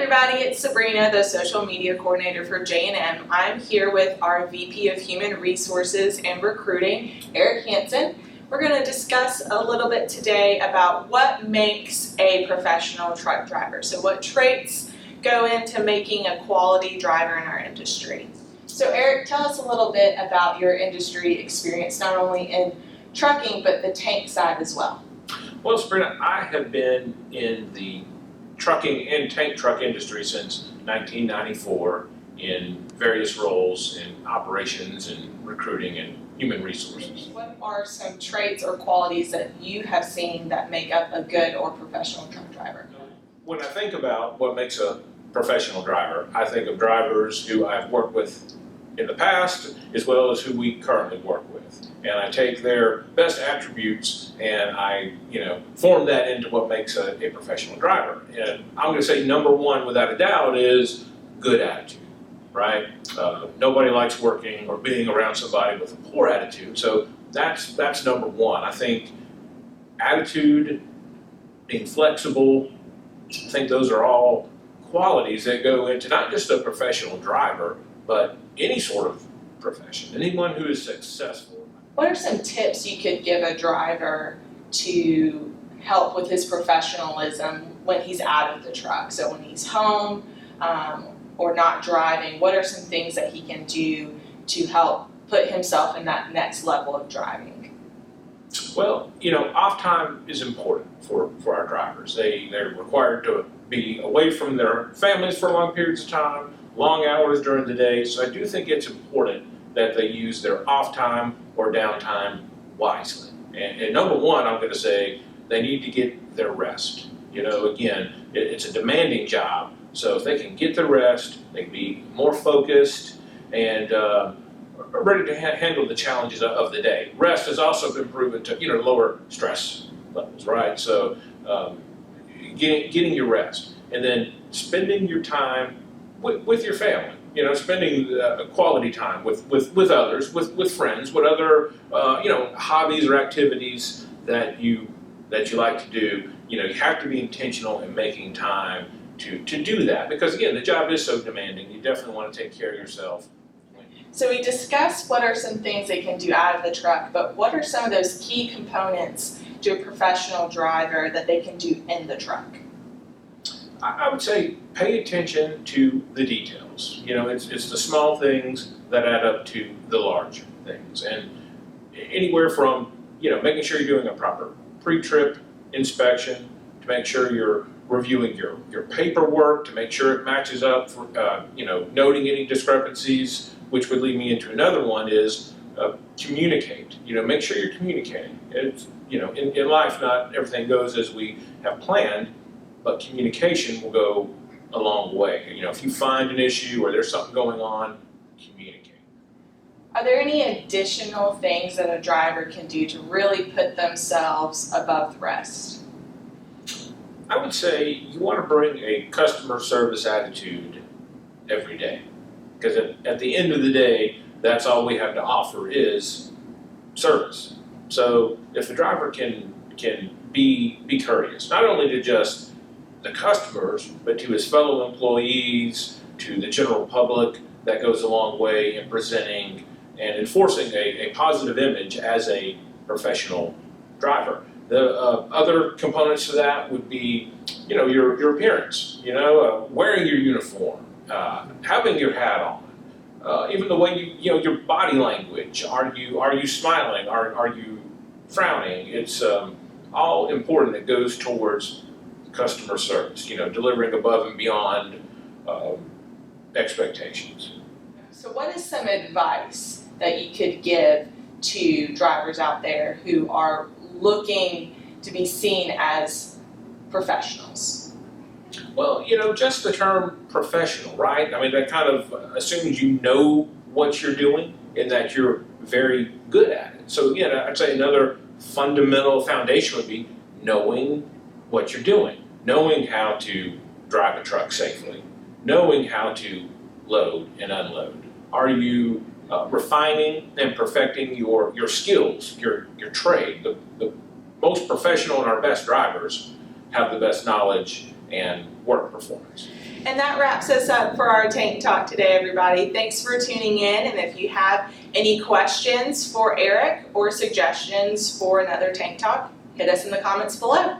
everybody, it's Sabrina, the social media coordinator for J&M. I'm here with our VP of Human Resources and Recruiting, Eric Hanson. We're going to discuss a little bit today about what makes a professional truck driver. So what traits go into making a quality driver in our industry. So Eric, tell us a little bit about your industry experience, not only in trucking, but the tank side as well. Well, Sabrina, I have been in the trucking and tank truck industry since 1994 in various roles in operations and recruiting and human resources. What are some traits or qualities that you have seen that make up a good or professional truck driver? When I think about what makes a professional driver, I think of drivers who I've worked with in the past as well as who we currently work with. And I take their best attributes and I, form that into what makes a professional driver. And I'm going to say number one, without a doubt, is good attitude, right? Nobody likes working or being around somebody with a poor attitude. So that's number one. I think attitude, being flexible, I think those are all qualities that go into not just a professional driver, but any sort of profession, anyone who is successful. What are some tips you could give a driver to help with his professionalism when he's out of the truck? So when he's home or not driving, what are some things that he can do to help put himself in that next level of driving? Well, off time is important for our drivers. They're required to be away from their families for long periods of time, long hours during the day. So I do think it's important that they use their off time or downtime wisely. And number one, I'm going to say they need to get their rest. Again, it's a demanding job. So if they can get their rest, they can be more focused and ready to handle the challenges of the day. Rest has also been proven to lower stress levels, right? So getting your rest and then spending your time with your family. Spending quality time with others, with friends, what other hobbies or activities that you like to do. You have to be intentional in making time to do that, because again, the job is so demanding. You definitely want to take care of yourself. So we discussed what are some things they can do out of the truck, but what are some of those key components to a professional driver that they can do in the truck? I would say pay attention to the details. It's the small things that add up to the larger things. And anywhere from, making sure you're doing a proper pre-trip inspection, to make sure you're reviewing your paperwork, to make sure it matches up for, noting any discrepancies, which would lead me into another one is communicate. Make sure you're communicating. It's, in life, not everything goes as we have planned, but communication will go a long way. If you find an issue or there's something going on, communicate. Are there any additional things that a driver can do to really put themselves above the rest? I would say you want to bring a customer service attitude every day, because at the end of the day, that's all we have to offer is service. So if the driver can be courteous, not only to just the customers, but to his fellow employees, to the general public, that goes a long way in presenting and enforcing a positive image as a professional driver. The other components to that would be, your appearance, wearing your uniform, having your hat on, even the way your body language. Are you smiling? Are you frowning? It's all important that goes towards customer service, delivering above and beyond expectations. So what is some advice that you could give to drivers out there who are looking to be seen as professionals? Well, just the term professional, right? I mean, that kind of assumes you know what you're doing and that you're very good at it. So again, I'd say another fundamental foundation would be knowing what you're doing. Knowing how to drive a truck safely, knowing how to load and unload. Are you refining and perfecting your skills, your trade? The most professional and our best drivers have the best knowledge and work performance. And that wraps us up for our Tank Talk today, everybody. Thanks for tuning in, and if you have any questions for Eric or suggestions for another Tank Talk, hit us in the comments below.